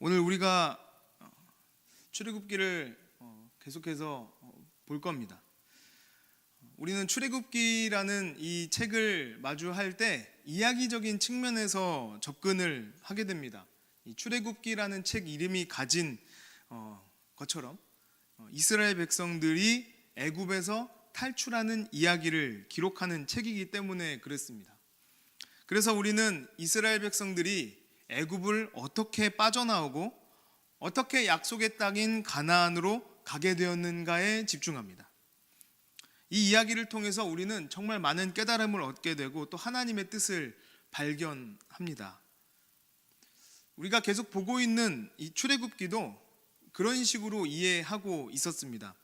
오늘 우리가 출애굽기를 계속해서 볼 겁니다. 우리는 출애굽기라는 이 책을 마주할 때 이야기적인 측면에서 접근을 하게 됩니다. 이 출애굽기라는 책 이름이 가진 것처럼 이스라엘 백성들이 애굽에서 탈출하는 이야기를 기록하는 책이기 때문에 그렇습니다. 그래서 우리는 이스라엘 백성들이 애굽을 어떻게 빠져나오고 어떻게 약속의 땅인 가나안으로 가게 되었는가에 집중합니다. 이 이야기를 통해서 우리는 정말 많은 깨달음을 얻게 되고 또 하나님의 뜻을 발견합니다. 우리가 계속 보고 있는 이 출애굽기도 그런 식으로 이해하고 있었습니다.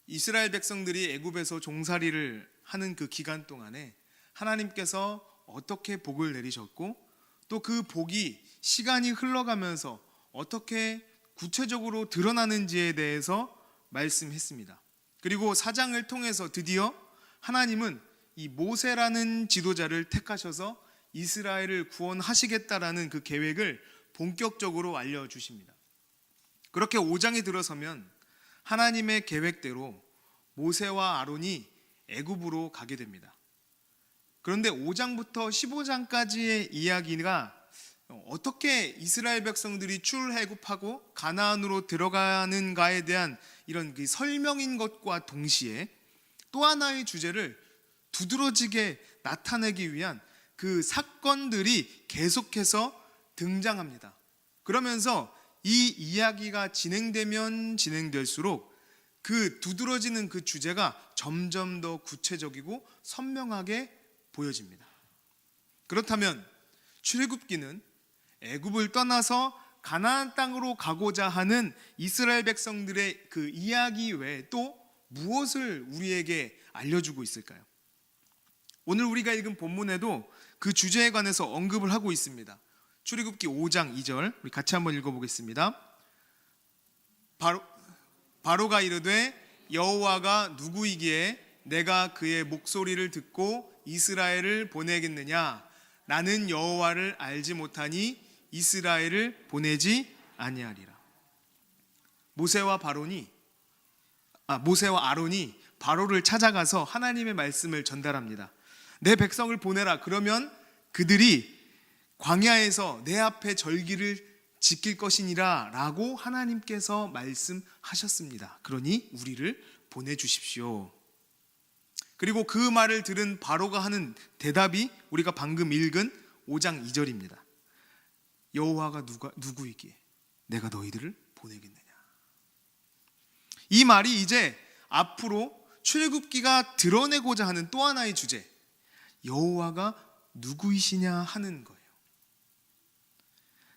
이스라엘 백성들이 애굽에서 종살이를 하는 그 기간 동안에 하나님께서 어떻게 복을 내리셨고 또 그 복이 시간이 흘러가면서 어떻게 구체적으로 드러나는지에 대해서 말씀했습니다. 그리고 사장을 통해서 드디어 하나님은 이 모세라는 지도자를 택하셔서 이스라엘을 구원하시겠다라는 그 계획을 본격적으로 알려주십니다. 그렇게 5장에 들어서면 하나님의 계획대로 모세와 아론이 애굽으로 가게 됩니다. 그런데 5장부터 15장까지의 이야기가 어떻게 이스라엘 백성들이 출애굽하고 가나안으로 들어가는가에 대한 이런 그 설명인 것과 동시에 또 하나의 주제를 두드러지게 나타내기 위한 그 사건들이 계속해서 등장합니다. 그러면서 이 이야기가 진행되면 진행될수록 그 두드러지는 그 주제가 점점 더 구체적이고 선명하게 보여집니다. 그렇다면 출애굽기는 애굽을 떠나서 가나안 땅으로 가고자 하는 이스라엘 백성들의 그 이야기 외에 또 무엇을 우리에게 알려주고 있을까요? 오늘 우리가 읽은 본문에도 그 주제에 관해서 언급을 하고 있습니다. 출애굽기 5장 2절 우리 같이 한번 읽어보겠습니다. 바로가 이르되 여호와가 누구이기에 내가 그의 목소리를 듣고 이스라엘을 보내겠느냐? 나는 여호와를 알지 못하니 이스라엘을 보내지 아니하리라. 모세와 아론이 바로를 찾아가서 하나님의 말씀을 전달합니다. 내 백성을 보내라. 그러면 그들이 광야에서 내 앞에 절기를 지킬 것이니라 라고 하나님께서 말씀하셨습니다. 그러니 우리를 보내주십시오. 그리고 그 말을 들은 바로가 하는 대답이 우리가 방금 읽은 5장 2절입니다. 여호와가 누구이기에 내가 너희들을 보내겠느냐. 이 말이 이제 앞으로 출애굽기가 드러내고자 하는 또 하나의 주제, 여호와가 누구이시냐 하는 거예요.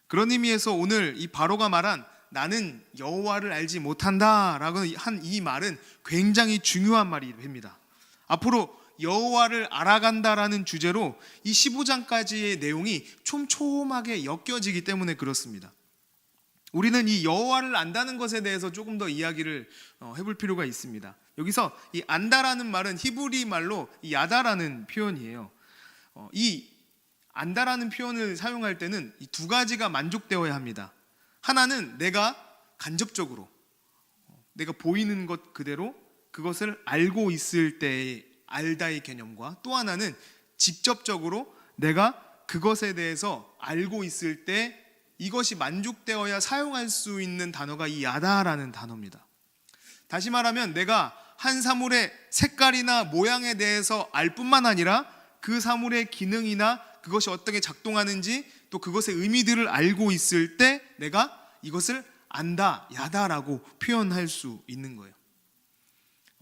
그런 의미에서 오늘 이 바로가 말한 나는 여호와를 알지 못한다라고 한 이 말은 굉장히 중요한 말이 됩니다. 앞으로 여호와를 알아간다라는 주제로 이 15장까지의 내용이 촘촘하게 엮여지기 때문에 그렇습니다. 우리는 이 여호와를 안다는 것에 대해서 조금 더 이야기를 해볼 필요가 있습니다. 여기서 이 안다라는 말은 히브리 말로 이 야다라는 표현이에요. 이 안다라는 표현을 사용할 때는 이 두 가지가 만족되어야 합니다. 하나는 내가 간접적으로 내가 보이는 것 그대로 그것을 알고 있을 때의 알다의 개념과 또 하나는 직접적으로 내가 그것에 대해서 알고 있을 때 이것이 만족되어야 사용할 수 있는 단어가 이 야다라는 단어입니다. 다시 말하면 내가 한 사물의 색깔이나 모양에 대해서 알 뿐만 아니라 그 사물의 기능이나 그것이 어떻게 작동하는지 또 그것의 의미들을 알고 있을 때 내가 이것을 안다, 야다라고 표현할 수 있는 거예요.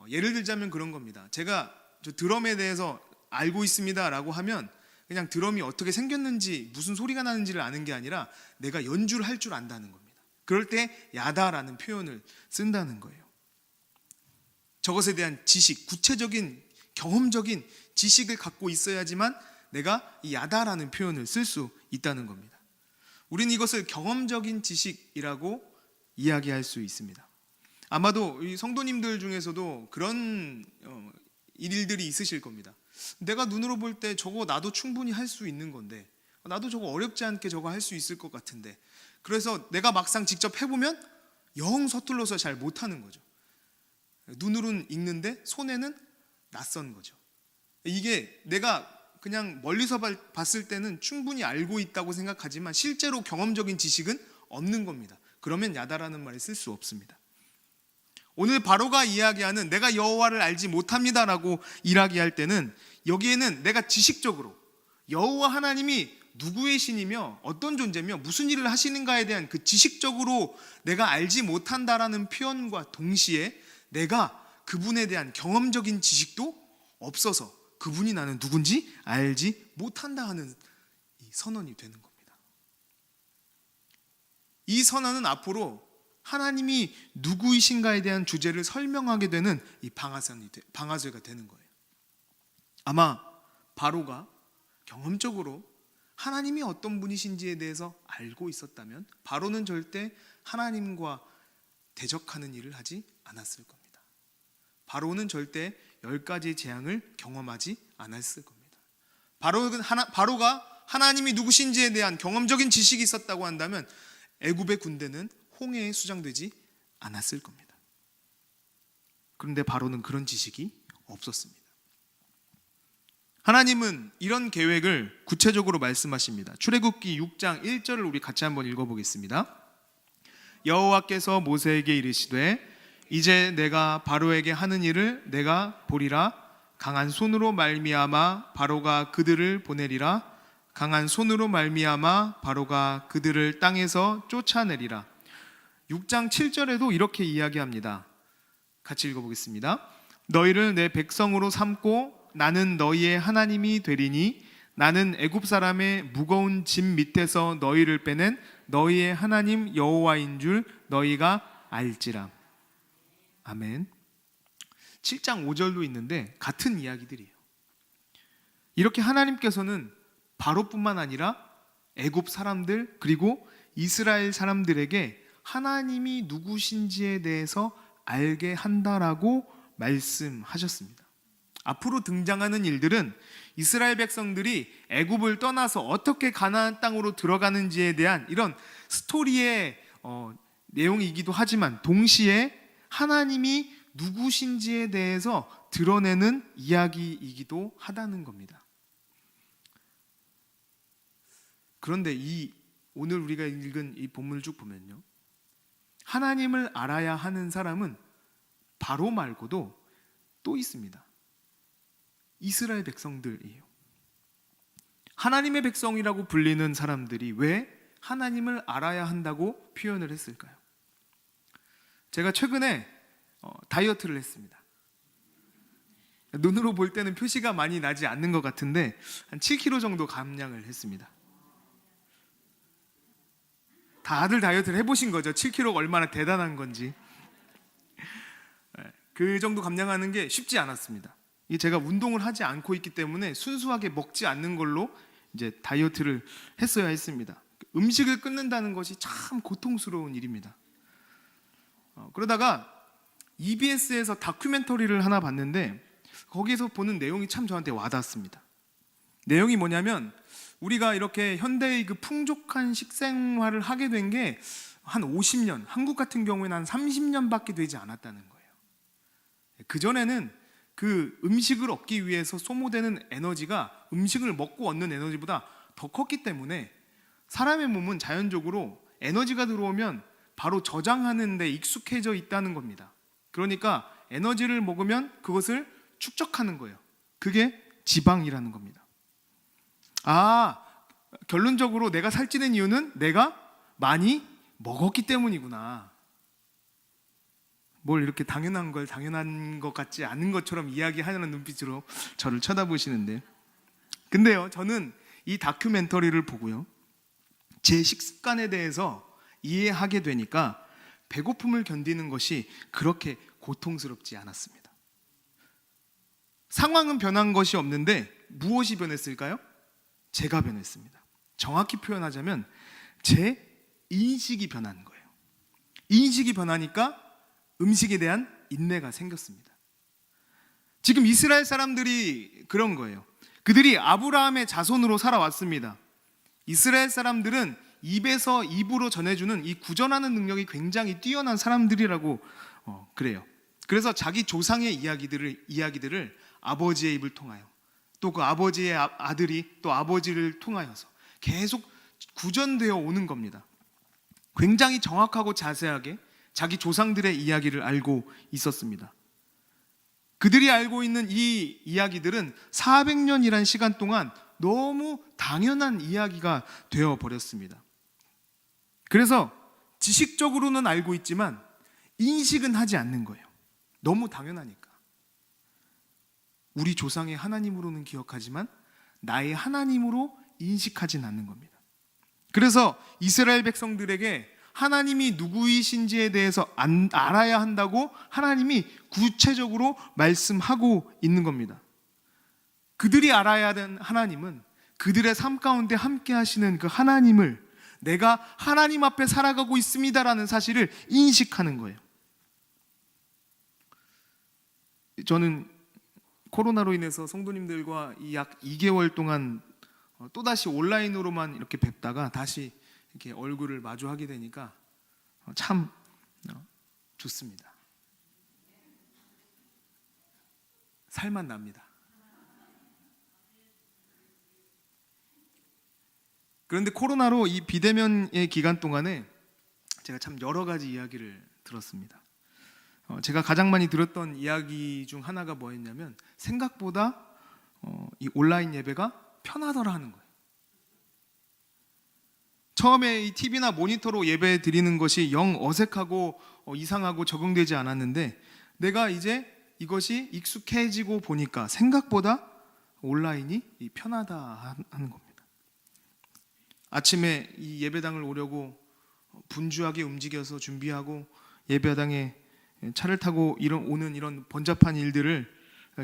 예를 들자면 그런 겁니다. 제가 저 드럼에 대해서 알고 있습니다 라고 하면 그냥 드럼이 어떻게 생겼는지 무슨 소리가 나는지를 아는 게 아니라 내가 연주를 할 줄 안다는 겁니다. 그럴 때 야다라는 표현을 쓴다는 거예요. 저것에 대한 지식, 구체적인 경험적인 지식을 갖고 있어야지만 내가 이 야다라는 표현을 쓸 수 있다는 겁니다. 우리는 이것을 경험적인 지식이라고 이야기할 수 있습니다. 아마도 이 성도님들 중에서도 그런 일들이 있으실 겁니다. 내가 눈으로 볼 때 저거 나도 충분히 할 수 있는 건데 나도 저거 어렵지 않게 저거 할 수 있을 것 같은데 그래서 내가 막상 직접 해보면 영 서툴러서 잘 못하는 거죠. 눈으로는 익는데 손에는 낯선 거죠. 이게 내가 그냥 멀리서 봤을 때는 충분히 알고 있다고 생각하지만 실제로 경험적인 지식은 없는 겁니다. 그러면 야다라는 말을 쓸 수 없습니다. 오늘 바로가 이야기하는 내가 여호와를 알지 못합니다라고 이야기할 때는 여기에는 내가 지식적으로 여호와 하나님이 누구의 신이며 어떤 존재며 무슨 일을 하시는가에 대한 그 지식적으로 내가 알지 못한다라는 표현과 동시에 내가 그분에 대한 경험적인 지식도 없어서 그분이 나는 누군지 알지 못한다 하는 이 선언이 되는 겁니다. 이 선언은 앞으로 하나님이 누구이신가에 대한 주제를 설명하게 되는 이 방아쇠가 되는 거예요. 아마 바로가 경험적으로 하나님이 어떤 분이신지에 대해서 알고 있었다면 바로는 절대 하나님과 대적하는 일을 하지 않았을 겁니다. 바로는 절대 10가지의 재앙을 경험하지 않았을 겁니다. 바로가 하나님이 누구신지에 대한 경험적인 지식이 있었다고 한다면 애굽의 군대는 홍해에 수장되지 않았을 겁니다. 그런데 바로는 그런 지식이 없었습니다. 하나님은 이런 계획을 구체적으로 말씀하십니다. 출애굽기 6장 1절을 우리 같이 한번 읽어보겠습니다. 여호와께서 모세에게 이르시되 이제 내가 바로에게 하는 일을 내가 보리라. 강한 손으로 말미암아 바로가 그들을 보내리라. 강한 손으로 말미암아 바로가 그들을 땅에서 쫓아내리라. 6장 7절에도 이렇게 이야기합니다. 같이 읽어보겠습니다. 너희를 내 백성으로 삼고 나는 너희의 하나님이 되리니 나는 애굽 사람의 무거운 짐 밑에서 너희를 빼낸 너희의 하나님 여호와인 줄 너희가 알지라. 아멘. 7장 5절도 있는데 같은 이야기들이에요. 이렇게 하나님께서는 바로뿐만 아니라 애굽 사람들 그리고 이스라엘 사람들에게 하나님이 누구신지에 대해서 알게 한다라고 말씀하셨습니다. 앞으로 등장하는 일들은 이스라엘 백성들이 애굽을 떠나서 어떻게 가나안 땅으로 들어가는지에 대한 이런 스토리의 내용이기도 하지만 동시에 하나님이 누구신지에 대해서 드러내는 이야기이기도 하다는 겁니다. 그런데 오늘 우리가 읽은 이 본문을 쭉 보면요, 하나님을 알아야 하는 사람은 바로 말고도 또 있습니다. 이스라엘 백성들이에요. 하나님의 백성이라고 불리는 사람들이 왜 하나님을 알아야 한다고 표현을 했을까요? 제가 최근에 다이어트를 했습니다. 눈으로 볼 때는 표시가 많이 나지 않는 것 같은데 한 7kg 정도 감량을 했습니다. 다들 다이어트를 해보신 거죠? 7kg가 얼마나 대단한 건지. 그 정도 감량하는 게 쉽지 않았습니다. 제가 운동을 하지 않고 있기 때문에 순수하게 먹지 않는 걸로 이제 다이어트를 했어야 했습니다. 음식을 끊는다는 것이 참 고통스러운 일입니다. 그러다가 EBS에서 다큐멘터리를 하나 봤는데 거기에서 보는 내용이 참 저한테 와닿았습니다. 내용이 뭐냐면 우리가 이렇게 현대의 그 풍족한 식생활을 하게 된 게 한 50년, 한국 같은 경우에는 한 30년밖에 되지 않았다는 거예요. 그전에는 그 음식을 얻기 위해서 소모되는 에너지가 음식을 먹고 얻는 에너지보다 더 컸기 때문에 사람의 몸은 자연적으로 에너지가 들어오면 바로 저장하는 데 익숙해져 있다는 겁니다. 그러니까 에너지를 먹으면 그것을 축적하는 거예요. 그게 지방이라는 겁니다. 결론적으로 내가 살찌는 이유는 내가 많이 먹었기 때문이구나. 뭘 이렇게 당연한 걸 당연한 것 같지 않은 것처럼 이야기하는 눈빛으로 저를 쳐다보시는데, 근데요, 저는 이 다큐멘터리를 보고요, 제 식습관에 대해서 이해하게 되니까 배고픔을 견디는 것이 그렇게 고통스럽지 않았습니다. 상황은 변한 것이 없는데 무엇이 변했을까요? 제가 변했습니다. 정확히 표현하자면 제 인식이 변한 거예요. 인식이 변하니까 음식에 대한 인내가 생겼습니다. 지금 이스라엘 사람들이 그런 거예요. 그들이 아브라함의 자손으로 살아왔습니다. 이스라엘 사람들은 입에서 입으로 전해주는 이 구전하는 능력이 굉장히 뛰어난 사람들이라고 그래요. 그래서 자기 조상의 이야기들을 아버지의 입을 통하여, 또 그 아버지의 아들이 또 아버지를 통하여서 계속 구전되어 오는 겁니다. 굉장히 정확하고 자세하게 자기 조상들의 이야기를 알고 있었습니다. 그들이 알고 있는 이 이야기들은 400년이란 시간 동안 너무 당연한 이야기가 되어 버렸습니다. 그래서 지식적으로는 알고 있지만 인식은 하지 않는 거예요. 너무 당연하니까. 우리 조상의 하나님으로는 기억하지만 나의 하나님으로 인식하진 않는 겁니다. 그래서 이스라엘 백성들에게 하나님이 누구이신지에 대해서 알아야 한다고 하나님이 구체적으로 말씀하고 있는 겁니다. 그들이 알아야 하는 하나님은 그들의 삶 가운데 함께 하시는 그 하나님을, 내가 하나님 앞에 살아가고 있습니다라는 사실을 인식하는 거예요. 저는 코로나로 인해서 성도님들과 약 2개월 동안 또다시 온라인으로만 이렇게 뵙다가 다시 이렇게 얼굴을 마주하게 되니까 참 좋습니다. 살만 납니다. 그런데 코로나로 이 비대면의 기간 동안에 제가 참 여러 가지 이야기를 들었습니다. 제가 가장 많이 들었던 이야기 중 하나가 뭐였냐면, 생각보다 이 온라인 예배가 편하더라 하는 거예요. 처음에 이 TV나 모니터로 예배 드리는 것이 영 어색하고 이상하고 적응되지 않았는데, 내가 이제 이것이 익숙해지고 보니까 생각보다 온라인이 편하다 하는 겁니다. 아침에 이 예배당을 오려고 분주하게 움직여서 준비하고 예배당에 차를 타고 오는 이런 번잡한 일들을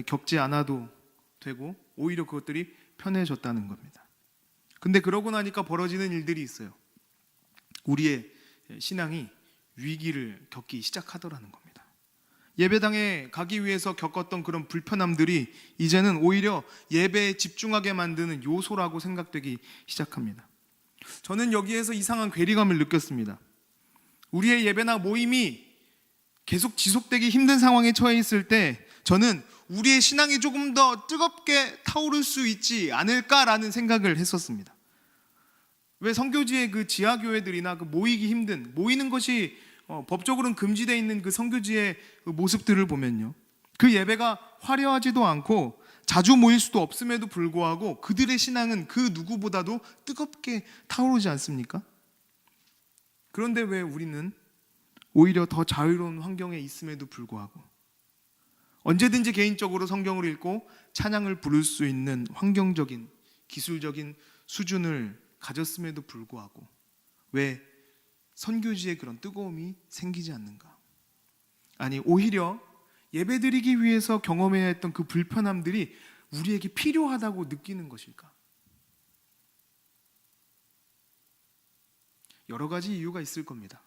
겪지 않아도 되고, 오히려 그것들이 편해졌다는 겁니다. 근데 그러고 나니까 벌어지는 일들이 있어요. 우리의 신앙이 위기를 겪기 시작하더라는 겁니다. 예배당에 가기 위해서 겪었던 그런 불편함들이 이제는 오히려 예배에 집중하게 만드는 요소라고 생각되기 시작합니다. 저는 여기에서 이상한 괴리감을 느꼈습니다. 우리의 예배나 모임이 계속 지속되기 힘든 상황에 처해 있을 때 저는 우리의 신앙이 조금 더 뜨겁게 타오를 수 있지 않을까라는 생각을 했었습니다. 왜 선교지의 그 지하교회들이나 그 모이는 것이 법적으로는 금지되어 있는 그 선교지의 그 모습들을 보면요, 그 예배가 화려하지도 않고 자주 모일 수도 없음에도 불구하고 그들의 신앙은 그 누구보다도 뜨겁게 타오르지 않습니까? 그런데 왜 우리는 오히려 더 자유로운 환경에 있음에도 불구하고 언제든지 개인적으로 성경을 읽고 찬양을 부를 수 있는 환경적인, 기술적인 수준을 가졌음에도 불구하고 왜 선교지에 그런 뜨거움이 생기지 않는가? 아니, 오히려 예배드리기 위해서 경험해야 했던 그 불편함들이 우리에게 필요하다고 느끼는 것일까? 여러 가지 이유가 있을 겁니다.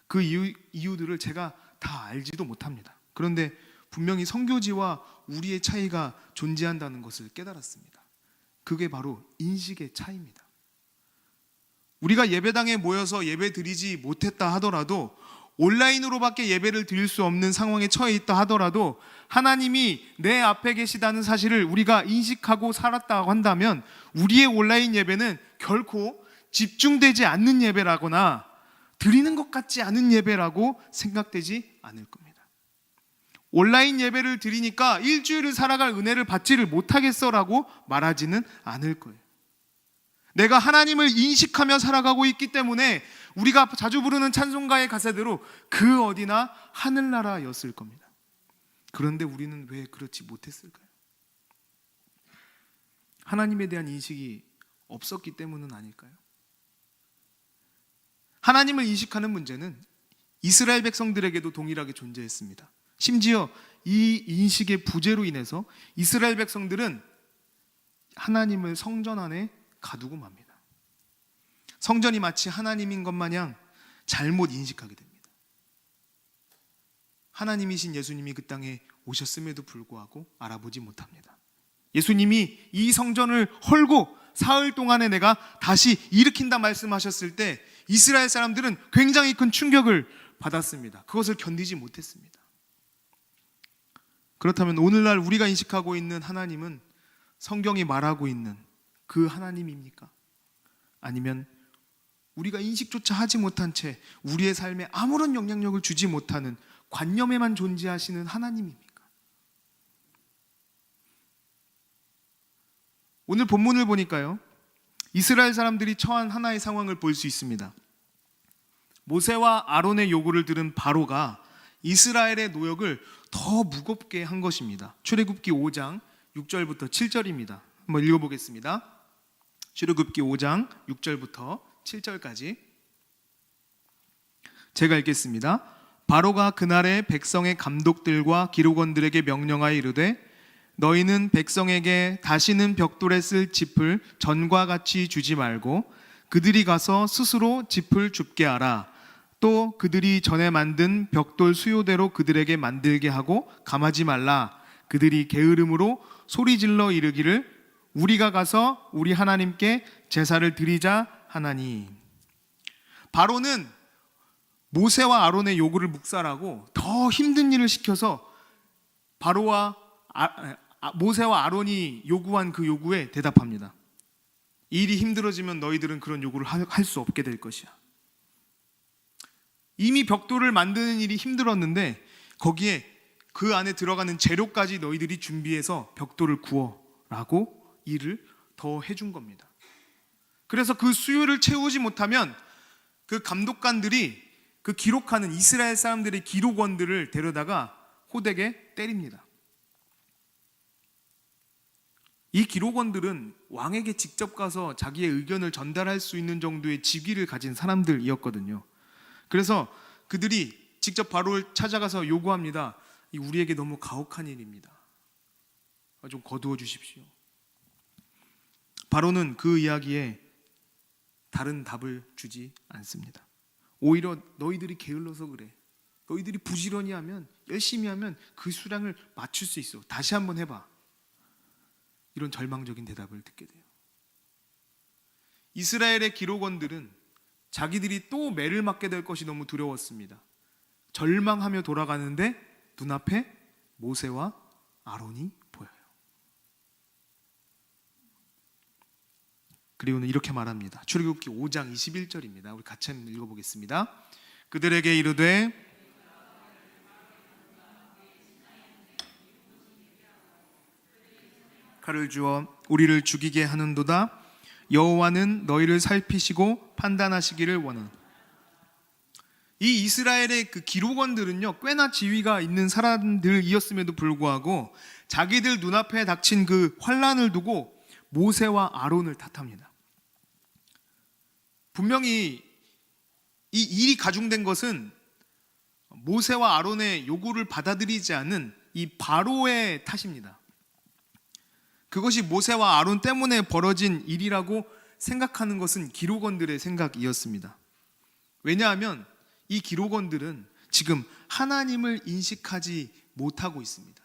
그 이유들을 제가 다 알지도 못합니다. 그런데 분명히 선교지와 우리의 차이가 존재한다는 것을 깨달았습니다. 그게 바로 인식의 차이입니다. 우리가 예배당에 모여서 예배 드리지 못했다 하더라도, 온라인으로밖에 예배를 드릴 수 없는 상황에 처해 있다 하더라도 하나님이 내 앞에 계시다는 사실을 우리가 인식하고 살았다고 한다면 우리의 온라인 예배는 결코 집중되지 않는 예배라거나 드리는 것 같지 않은 예배라고 생각되지 않을 겁니다. 온라인 예배를 드리니까 일주일을 살아갈 은혜를 받지를 못하겠어라고 말하지는 않을 거예요. 내가 하나님을 인식하며 살아가고 있기 때문에 우리가 자주 부르는 찬송가의 가사대로 그 어디나 하늘나라였을 겁니다. 그런데 우리는 왜 그렇지 못했을까요? 하나님에 대한 인식이 없었기 때문은 아닐까요? 하나님을 인식하는 문제는 이스라엘 백성들에게도 동일하게 존재했습니다. 심지어 이 인식의 부재로 인해서 이스라엘 백성들은 하나님을 성전 안에 가두고 맙니다. 성전이 마치 하나님인 것 마냥 잘못 인식하게 됩니다. 하나님이신 예수님이 그 땅에 오셨음에도 불구하고 알아보지 못합니다. 예수님이 이 성전을 헐고 사흘 동안에 내가 다시 일으킨다 말씀하셨을 때 이스라엘 사람들은 굉장히 큰 충격을 받았습니다. 그것을 견디지 못했습니다. 그렇다면 오늘날 우리가 인식하고 있는 하나님은 성경이 말하고 있는 그 하나님입니까? 아니면 우리가 인식조차 하지 못한 채 우리의 삶에 아무런 영향력을 주지 못하는 관념에만 존재하시는 하나님입니까? 오늘 본문을 보니까요, 이스라엘 사람들이 처한 하나의 상황을 볼 수 있습니다. 모세와 아론의 요구를 들은 바로가 이스라엘의 노역을 더 무겁게 한 것입니다. 출애굽기 5장 6절부터 7절입니다. 한번 읽어보겠습니다. 출애굽기 5장 6절부터 7절까지 제가 읽겠습니다. 바로가 그날에 백성의 감독들과 기록원들에게 명령하여 이르되 너희는 백성에게 다시는 벽돌에 쓸 짚을 전과 같이 주지 말고 그들이 가서 스스로 짚을 줍게 하라. 또 그들이 전에 만든 벽돌 수요대로 그들에게 만들게 하고 감하지 말라. 그들이 게으름으로 소리질러 이르기를 우리가 가서 우리 하나님께 제사를 드리자 하나니. 바로는 모세와 아론의 요구를 묵살하고 더 힘든 일을 시켜서 바로와 모세와 아론이 요구한 그 요구에 대답합니다. 일이 힘들어지면 너희들은 그런 요구를 할 수 없게 될 것이야. 이미 벽돌을 만드는 일이 힘들었는데 거기에 그 안에 들어가는 재료까지 너희들이 준비해서 벽돌을 구워라고 일을 더 해준 겁니다. 그래서 그 수요를 채우지 못하면 그 감독관들이 그 기록하는 이스라엘 사람들의 기록원들을 데려다가 호되게 때립니다. 이 기록원들은 왕에게 직접 가서 자기의 의견을 전달할 수 있는 정도의 직위를 가진 사람들이었거든요. 그래서 그들이 직접 바로를 찾아가서 요구합니다. 우리에게 너무 가혹한 일입니다. 좀 거두어 주십시오. 바로는 그 이야기에 다른 답을 주지 않습니다. 오히려 너희들이 게을러서 그래. 너희들이 부지런히 하면, 열심히 하면 그 수량을 맞출 수 있어. 다시 한번 해봐. 이런 절망적인 대답을 듣게 돼요. 이스라엘의 기록원들은 자기들이 또 매를 맞게 될 것이 너무 두려웠습니다. 절망하며 돌아가는데 눈앞에 모세와 아론이 보여요. 그리고는 이렇게 말합니다. 출애굽기 5장 21절입니다. 우리 같이 한번 읽어보겠습니다. 그들에게 이르되 칼을 주어 우리를 죽이게 하는도다. 여호와는 너희를 살피시고 판단하시기를 원하노라. 이 이스라엘의 그 기록원들은요, 꽤나 지위가 있는 사람들이었음에도 불구하고 자기들 눈앞에 닥친 그 환난을 두고 모세와 아론을 탓합니다. 분명히 이 일이 가중된 것은 모세와 아론의 요구를 받아들이지 않은 이 바로의 탓입니다. 그것이 모세와 아론 때문에 벌어진 일이라고 생각하는 것은 기록원들의 생각이었습니다. 왜냐하면 이 기록원들은 지금 하나님을 인식하지 못하고 있습니다.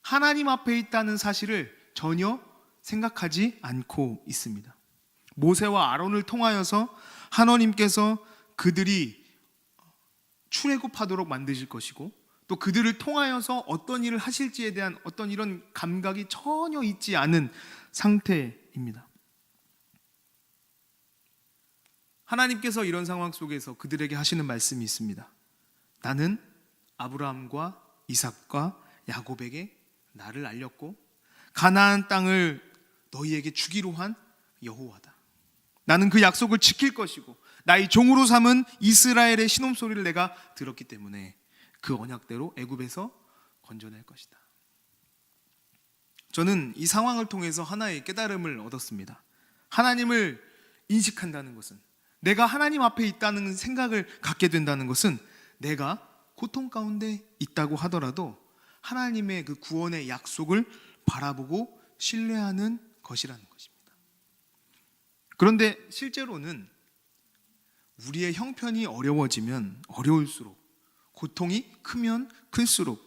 하나님 앞에 있다는 사실을 전혀 생각하지 않고 있습니다. 모세와 아론을 통하여서 하나님께서 그들이 출애굽하도록 만드실 것이고 또 그들을 통하여서 어떤 일을 하실지에 대한 어떤 이런 감각이 전혀 있지 않은 상태입니다. 하나님께서 이런 상황 속에서 그들에게 하시는 말씀이 있습니다. 나는 아브라함과 이삭과 야곱에게 나를 알렸고 가나안 땅을 너희에게 주기로 한 여호와다. 나는 그 약속을 지킬 것이고 나의 종으로 삼은 이스라엘의 신음소리를 내가 들었기 때문에 그 언약대로 애굽에서 건져낼 것이다. 저는 이 상황을 통해서 하나의 깨달음을 얻었습니다. 하나님을 인식한다는 것은, 내가 하나님 앞에 있다는 생각을 갖게 된다는 것은 내가 고통 가운데 있다고 하더라도 하나님의 그 구원의 약속을 바라보고 신뢰하는 것이라는 것입니다. 그런데 실제로는 우리의 형편이 어려워지면 어려울수록, 고통이 크면 클수록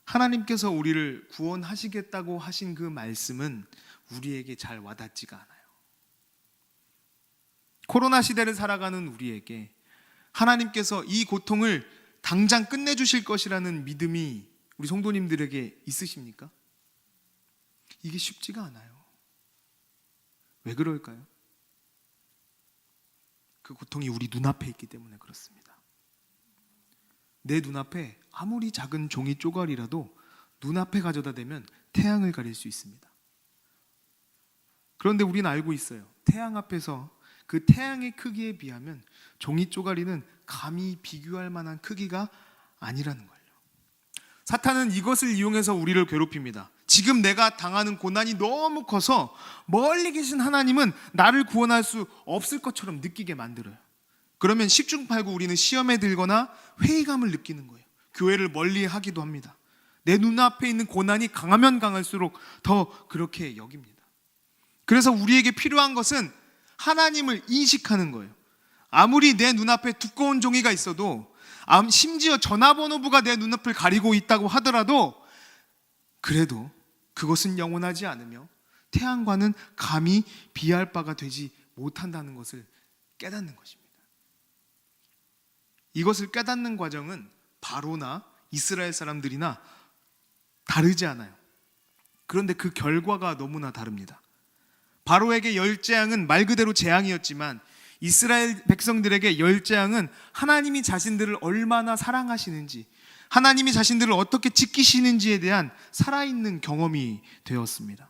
하나님께서 우리를 구원하시겠다고 하신 그 말씀은 우리에게 잘 와닿지가 않아요. 코로나 시대를 살아가는 우리에게 하나님께서 이 고통을 당장 끝내주실 것이라는 믿음이 우리 성도님들에게 있으십니까? 이게 쉽지가 않아요. 왜 그럴까요? 그 고통이 우리 눈앞에 있기 때문에 그렇습니다. 내 눈앞에 아무리 작은 종이 쪼가리라도 눈앞에 가져다 대면 태양을 가릴 수 있습니다. 그런데 우리는 알고 있어요. 태양 앞에서 그 태양의 크기에 비하면 종이 쪼가리는 감히 비교할 만한 크기가 아니라는 거예요. 사탄은 이것을 이용해서 우리를 괴롭힙니다. 지금 내가 당하는 고난이 너무 커서 멀리 계신 하나님은 나를 구원할 수 없을 것처럼 느끼게 만들어요. 그러면 10중8구 우리는 시험에 들거나 회의감을 느끼는 거예요. 교회를 멀리 하기도 합니다. 내 눈앞에 있는 고난이 강하면 강할수록 더 그렇게 여깁니다. 그래서 우리에게 필요한 것은 하나님을 인식하는 거예요. 아무리 내 눈앞에 두꺼운 종이가 있어도, 심지어 전화번호부가 내 눈앞을 가리고 있다고 하더라도 그래도 그것은 영원하지 않으며 태양과는 감히 비할 바가 되지 못한다는 것을 깨닫는 것입니다. 이것을 깨닫는 과정은 바로나 이스라엘 사람들이나 다르지 않아요. 그런데 그 결과가 너무나 다릅니다. 바로에게 열 재앙은 말 그대로 재앙이었지만 이스라엘 백성들에게 열 재앙은 하나님이 자신들을 얼마나 사랑하시는지, 하나님이 자신들을 어떻게 지키시는지에 대한 살아있는 경험이 되었습니다.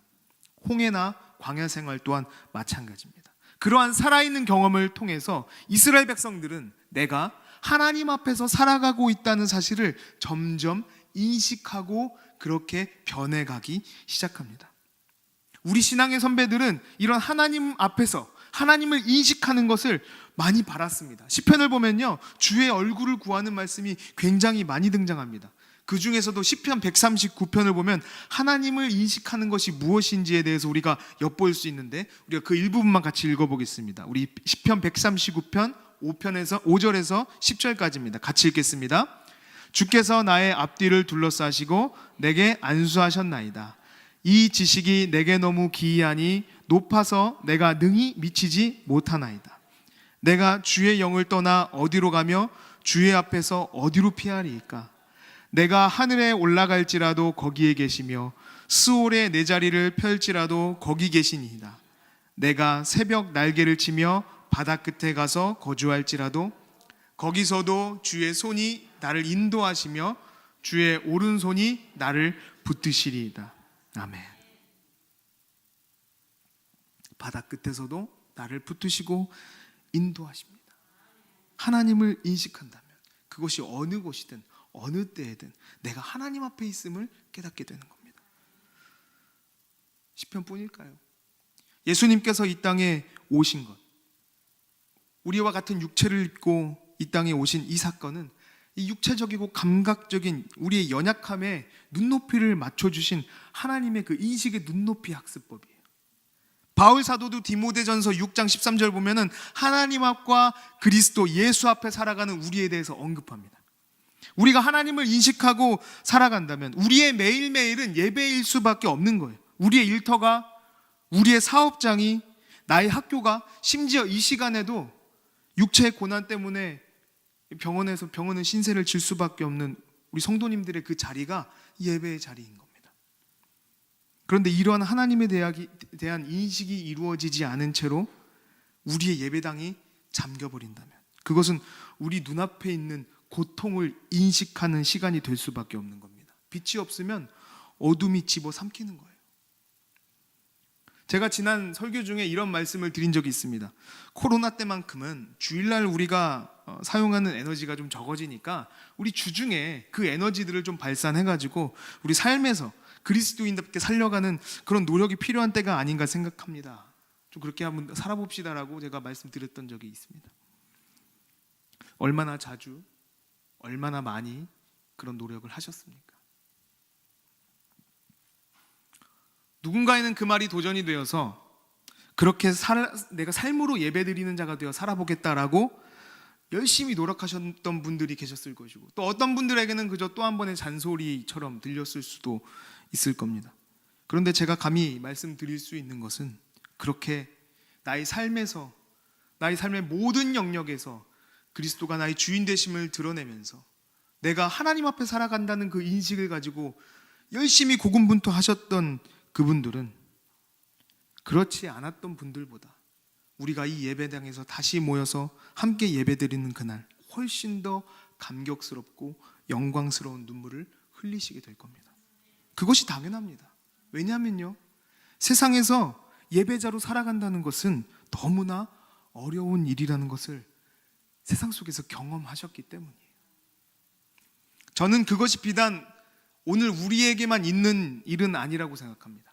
홍해나 광야 생활 또한 마찬가지입니다. 그러한 살아있는 경험을 통해서 이스라엘 백성들은 내가 하나님 앞에서 살아가고 있다는 사실을 점점 인식하고 그렇게 변해가기 시작합니다. 우리 신앙의 선배들은 이런 하나님 앞에서 하나님을 인식하는 것을 많이 바랐습니다. 시편을 보면요, 주의 얼굴을 구하는 말씀이 굉장히 많이 등장합니다. 그 중에서도 시편 139편을 보면 하나님을 인식하는 것이 무엇인지에 대해서 우리가 엿볼 수 있는데, 우리가 그 일부분만 같이 읽어보겠습니다. 우리 시편 139편 5절에서 10절까지입니다. 같이 읽겠습니다. 주께서 나의 앞뒤를 둘러싸시고 내게 안수하셨나이다. 이 지식이 내게 너무 기이하니 높아서 내가 능히 미치지 못하나이다. 내가 주의 영을 떠나 어디로 가며 주의 앞에서 어디로 피하리이까? 내가 하늘에 올라갈지라도 거기에 계시며 스올에 내 자리를 펼지라도 거기 계시니이다. 내가 새벽 날개를 치며 바다 끝에 가서 거주할지라도 거기서도 주의 손이 나를 인도하시며 주의 오른손이 나를 붙드시리이다. 아멘. 바다 끝에서도 나를 붙드시고 인도하십니다. 하나님을 인식한다면 그것이 어느 곳이든 어느 때에든 내가 하나님 앞에 있음을 깨닫게 되는 겁니다. 시편뿐일까요? 예수님께서 이 땅에 오신 것, 우리와 같은 육체를 입고 이 땅에 오신 이 사건은 이 육체적이고 감각적인 우리의 연약함에 눈높이를 맞춰주신 하나님의 그 인식의 눈높이 학습법이에요. 바울 사도도 디모데전서 6장 13절 보면은 하나님 앞과 그리스도 예수 앞에 살아가는 우리에 대해서 언급합니다. 우리가 하나님을 인식하고 살아간다면 우리의 매일매일은 예배일 수밖에 없는 거예요. 우리의 일터가, 우리의 사업장이, 나의 학교가, 심지어 이 시간에도 육체의 고난 때문에 병원은 신세를 질 수밖에 없는 우리 성도님들의 그 자리가 예배의 자리인 겁니다. 그런데 이러한 하나님에 대한 인식이 이루어지지 않은 채로 우리의 예배당이 잠겨버린다면 그것은 우리 눈앞에 있는 고통을 인식하는 시간이 될 수밖에 없는 겁니다. 빛이 없으면 어둠이 집어삼키는 거예요. 제가 지난 설교 중에 이런 말씀을 드린 적이 있습니다. 코로나 때만큼은 주일날 우리가 사용하는 에너지가 좀 적어지니까 우리 주중에 그 에너지들을 좀 발산해가지고 우리 삶에서 그리스도인답게 살려가는 그런 노력이 필요한 때가 아닌가 생각합니다. 좀 그렇게 한번 살아봅시다라고 제가 말씀드렸던 적이 있습니다. 얼마나 자주, 얼마나 많이 그런 노력을 하셨습니까? 누군가에는 그 말이 도전이 되어서 그렇게 내가 삶으로 예배드리는 자가 되어 살아보겠다라고 열심히 노력하셨던 분들이 계셨을 것이고, 또 어떤 분들에게는 그저 또 한 번의 잔소리처럼 들렸을 수도 있을 겁니다. 그런데 제가 감히 말씀드릴 수 있는 것은 그렇게 나의 삶에서 나의 삶의 모든 영역에서 그리스도가 나의 주인 되심을 드러내면서 내가 하나님 앞에 살아간다는 그 인식을 가지고 열심히 고군분투하셨던 그분들은 그렇지 않았던 분들보다 우리가 이 예배당에서 다시 모여서 함께 예배드리는 그날 훨씬 더 감격스럽고 영광스러운 눈물을 흘리시게 될 겁니다. 그것이 당연합니다. 왜냐하면요, 세상에서 예배자로 살아간다는 것은 너무나 어려운 일이라는 것을 세상 속에서 경험하셨기 때문이에요. 저는 그것이 비단 오늘 우리에게만 있는 일은 아니라고 생각합니다.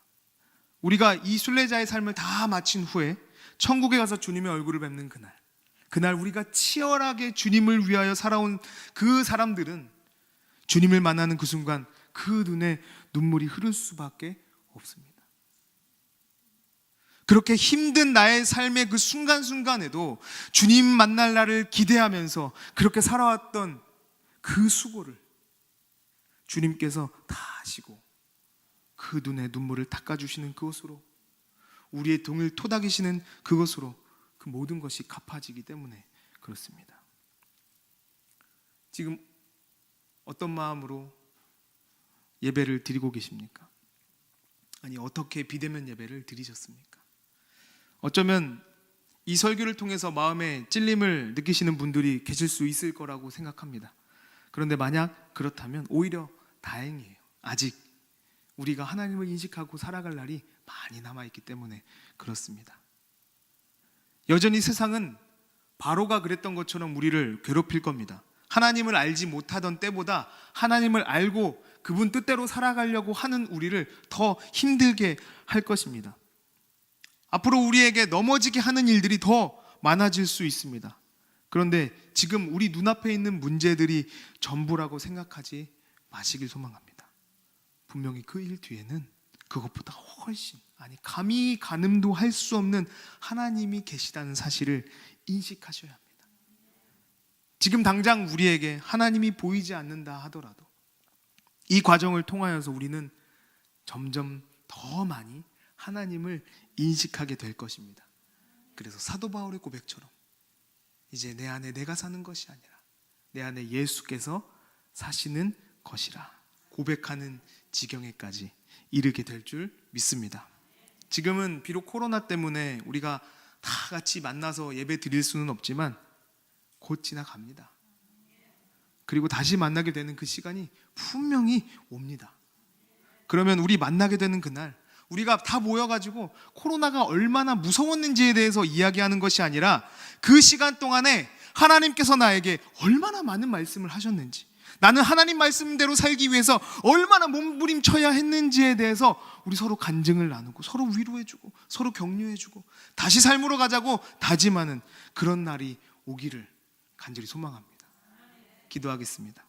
우리가 이 순례자의 삶을 다 마친 후에 천국에 가서 주님의 얼굴을 뵙는 그날 우리가 치열하게 주님을 위하여 살아온 그 사람들은 주님을 만나는 그 순간 그 눈에 눈물이 흐를 수밖에 없습니다. 그렇게 힘든 나의 삶의 그 순간순간에도 주님 만날 날을 기대하면서 그렇게 살아왔던 그 수고를 주님께서 다 하시고 그 눈에 눈물을 닦아주시는 그것으로, 우리의 등을 토닥이시는 그것으로 그 모든 것이 갚아지기 때문에 그렇습니다. 지금 어떤 마음으로 예배를 드리고 계십니까? 아니, 어떻게 비대면 예배를 드리셨습니까? 어쩌면 이 설교를 통해서 마음에 찔림을 느끼시는 분들이 계실 수 있을 거라고 생각합니다. 그런데 만약 그렇다면 오히려 다행이에요. 아직 우리가 하나님을 인식하고 살아갈 날이 많이 남아있기 때문에 그렇습니다. 여전히 세상은 바로가 그랬던 것처럼 우리를 괴롭힐 겁니다. 하나님을 알지 못하던 때보다 하나님을 알고 그분 뜻대로 살아가려고 하는 우리를 더 힘들게 할 것입니다. 앞으로 우리에게 넘어지게 하는 일들이 더 많아질 수 있습니다. 그런데 지금 우리 눈앞에 있는 문제들이 전부라고 생각하지 마시길 소망합니다. 분명히 그 일 뒤에는 그것보다 훨씬, 아니 감히 가늠도 할 수 없는 하나님이 계시다는 사실을 인식하셔야 합니다. 지금 당장 우리에게 하나님이 보이지 않는다 하더라도 이 과정을 통하여서 우리는 점점 더 많이 하나님을 인식하게 될 것입니다. 그래서 사도 바울의 고백처럼 이제 내 안에 내가 사는 것이 아니라 내 안에 예수께서 사시는 것이라 고백하는 지경에까지 이르게 될 줄 믿습니다. 지금은 비록 코로나 때문에 우리가 다 같이 만나서 예배 드릴 수는 없지만 곧 지나갑니다. 그리고 다시 만나게 되는 그 시간이 분명히 옵니다. 그러면 우리 만나게 되는 그날 우리가 다 모여가지고 코로나가 얼마나 무서웠는지에 대해서 이야기하는 것이 아니라 그 시간 동안에 하나님께서 나에게 얼마나 많은 말씀을 하셨는지, 나는 하나님 말씀대로 살기 위해서 얼마나 몸부림쳐야 했는지에 대해서 우리 서로 간증을 나누고 서로 위로해주고 서로 격려해주고 다시 삶으로 가자고 다짐하는 그런 날이 오기를 간절히 소망합니다. 기도하겠습니다.